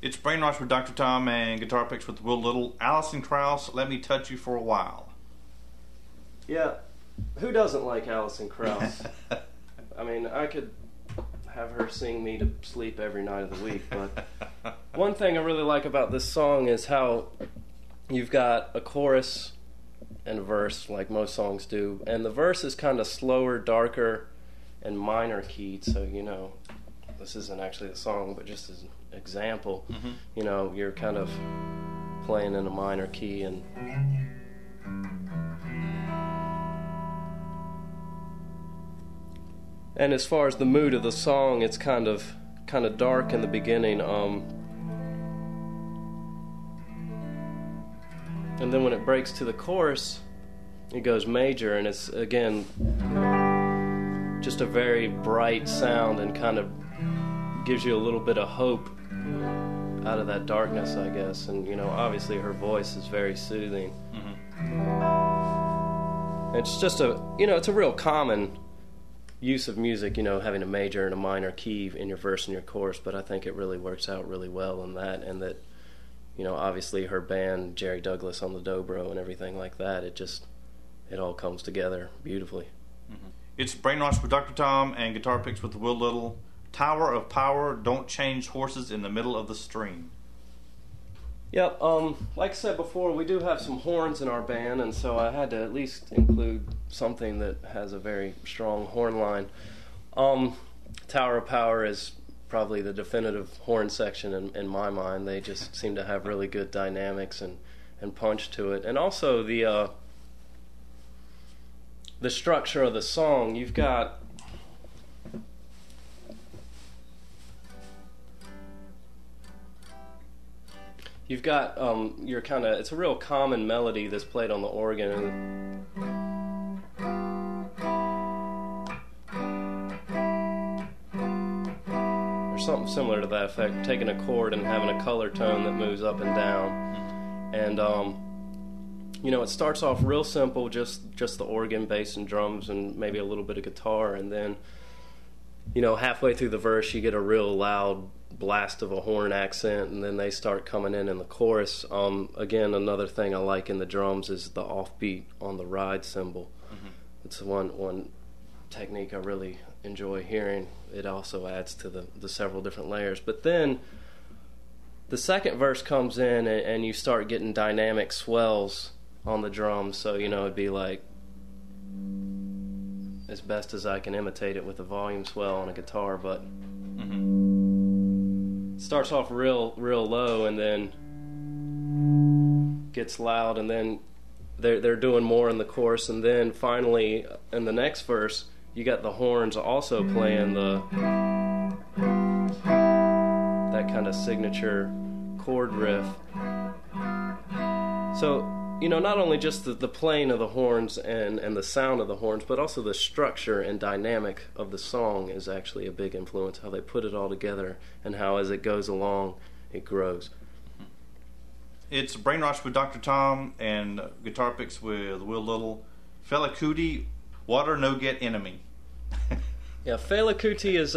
It's Brainwash with Dr. Tom and Guitar Picks with Will Little. Alison Krauss, Let Me Touch You for a While. Yeah, who doesn't like Alison Krauss? I mean, I could have her sing me to sleep every night of the week, but one thing I really like about this song is how you've got a chorus and a verse, like most songs do, and the verse is kind of slower, darker, and minor keyed, so, you know, this isn't actually the song, but just as an example, you know, you're kind of playing in a minor key, and as far as the mood of the song, it's kind of dark in the beginning, and then when it breaks to the chorus, it goes major, and it's again just a very bright sound and kind of gives you a little bit of hope out of that darkness, I guess. And, you know, obviously her voice is very soothing. It's just it's a real common use of music, you know, having a major and a minor key in your verse and your chorus, but I think it really works out really well in that, and that, you know, obviously her band, Jerry Douglas on the dobro and everything like that, it all comes together beautifully. It's Brainwash with Dr. Tom and Guitar Picks with Will Little. Tower of Power, Don't Change Horses in the Middle of the Stream. Yep, like I said before, we do have some horns in our band, and so I had to at least include something that has a very strong horn line. Tower of Power is probably the definitive horn section in my mind. They just seem to have really good dynamics and punch to it. And also the structure of the song, you've got you're kind of, it's a real common melody that's played on the organ, or something similar to that effect, taking a chord and having a color tone that moves up and down. And you know, it starts off real simple, just the organ, bass, and drums, and maybe a little bit of guitar, and then, you know, halfway through the verse you get a real loud blast of a horn accent, and then they start coming in the chorus. Again, another thing I like in the drums is the offbeat on the ride cymbal. It's one technique I really enjoy hearing. It also adds to the several different layers. But then the second verse comes in, and you start getting dynamic swells on the drums, so, you know, it'd be like, as best as I can imitate it with a volume swell on a guitar, but it starts off real low and then gets loud, and then they're doing more in the chorus, and then finally in the next verse you got the horns also playing that kind of signature chord riff. So, you know, not only just the playing of the horns and the sound of the horns, but also the structure and dynamic of the song is actually a big influence, how they put it all together and how as it goes along it grows. It's Brainwash with Dr. Tom and Guitar Picks with Will Little. Fela Kuti, Water No Get Enemy. Yeah, Fela Kuti is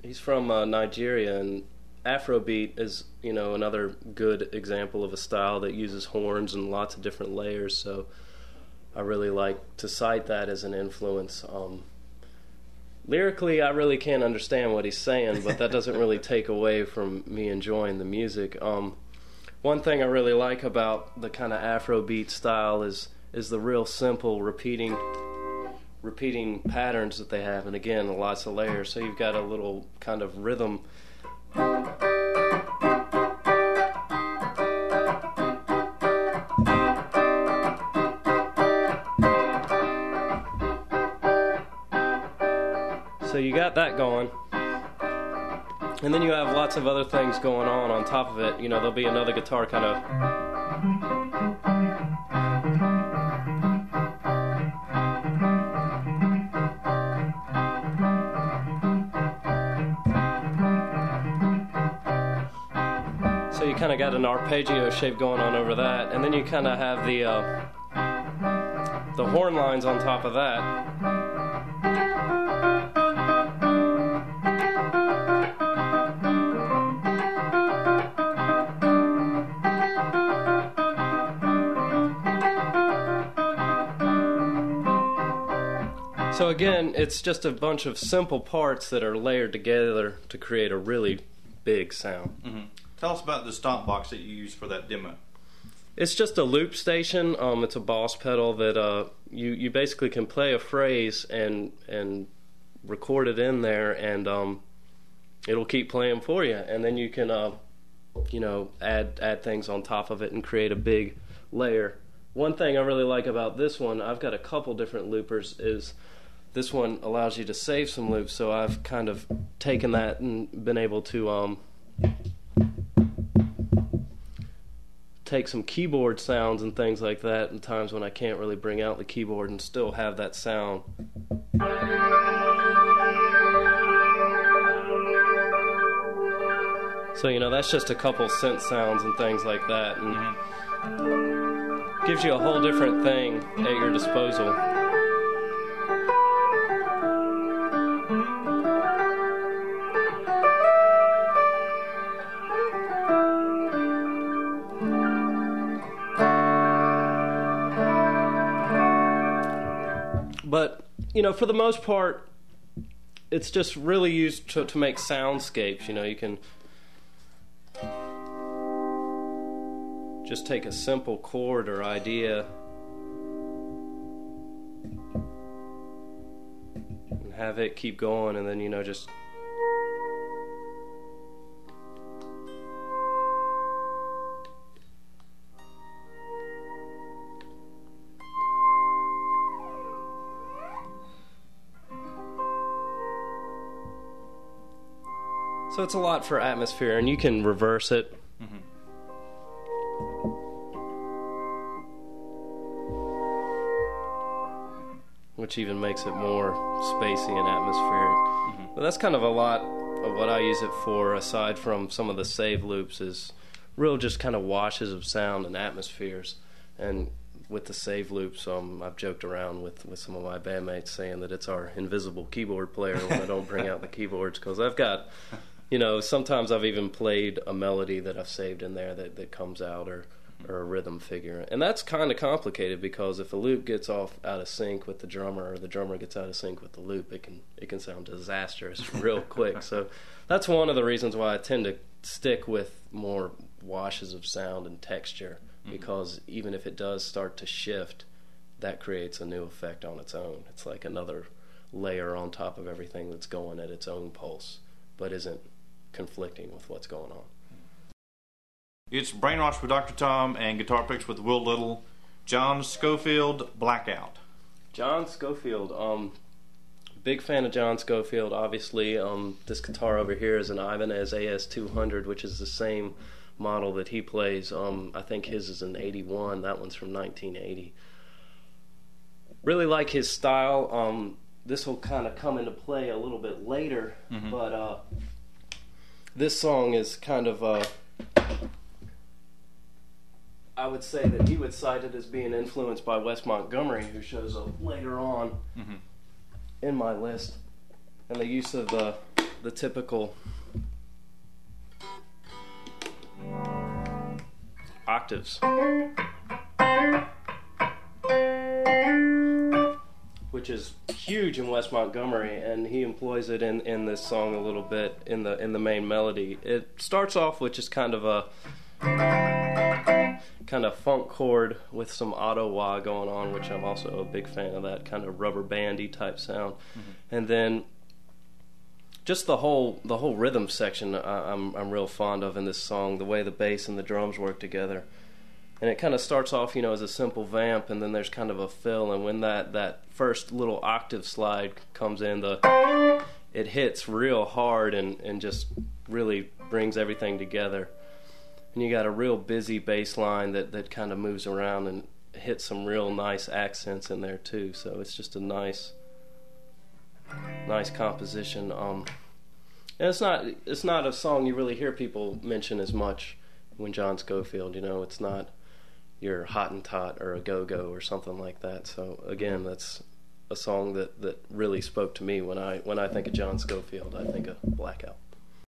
he's from Nigeria, and Afrobeat is, you know, another good example of a style that uses horns and lots of different layers, so I really like to cite that as an influence. Lyrically, I really can't understand what he's saying, but that doesn't really take away from me enjoying the music. One thing I really like about the kind of Afrobeat style is the real simple repeating patterns that they have, and again, lots of layers, so you've got a little kind of rhythm. So you got that going, and then you have lots of other things going on top of it. You know, there'll be another guitar kind of, so you kind of got an arpeggio shape going on over that, and then you kind of have the horn lines on top of that. So again, it's just a bunch of simple parts that are layered together to create a really big sound. Mm-hmm. Tell us about the stomp box that you use for that demo. It's just a loop station. It's a boss pedal that you basically can play a phrase and record it in there, and it'll keep playing for you. And then you can add things on top of it and create a big layer. One thing I really like about this one, I've got a couple different loopers, is this one allows you to save some loops, so I've kind of taken that and been able to take some keyboard sounds and things like that in times when I can't really bring out the keyboard and still have that sound. So, that's just a couple synth sounds and things like that, and gives you a whole different thing at your disposal. But, for the most part, it's just really used to make soundscapes. You can just take a simple chord or idea and have it keep going, and then, just... So it's a lot for atmosphere, and you can reverse it. Mm-hmm. Which even makes it more spacey and atmospheric. Mm-hmm. But that's kind of a lot of what I use it for, aside from some of the save loops, is real just kind of washes of sound and atmospheres. And with the save loops, I've joked around with some of my bandmates saying that it's our invisible keyboard player when I don't bring out the keyboards, because I've got... sometimes I've even played a melody that I've saved in there that comes out, or a rhythm figure. And that's kind of complicated, because if a loop gets out of sync with the drummer, or the drummer gets out of sync with the loop, it can sound disastrous real quick. So that's one of the reasons why I tend to stick with more washes of sound and texture, because even if it does start to shift, that creates a new effect on its own. It's like another layer on top of everything that's going at its own pulse, but isn't conflicting with what's going on. It's Brainwash with Dr. Tom and Guitar Picks with Will Little. John Scofield, Blackout. John Scofield, big fan of John Scofield. Obviously, this guitar over here is an Ibanez AS200, which is the same model that he plays. I think his is an 81. That one's from 1980. Really like his style. This will kind of come into play a little bit later, but this song is kind of, I would say that he would cite it as being influenced by Wes Montgomery, who shows up later on in my list, and the use of the typical octaves, which is huge in Wes Montgomery, and he employs it in this song a little bit in the main melody. It starts off with just kind of a funk chord with some auto wah going on, which I'm also a big fan of, that kind of rubber bandy type sound. And then just the whole rhythm section I'm real fond of in this song, the way the bass and the drums work together. And it kind of starts off, as a simple vamp, and then there's kind of a fill, and when that first little octave slide comes in, it hits real hard and just really brings everything together. And you got a real busy bass line that kind of moves around and hits some real nice accents in there too. So it's just a nice composition. And it's not a song you really hear people mention as much when John Scofield. It's not your Hottentot or a Go-Go or something like that. So again, that's a song that really spoke to me when I think of John Scofield. I think of Blackout.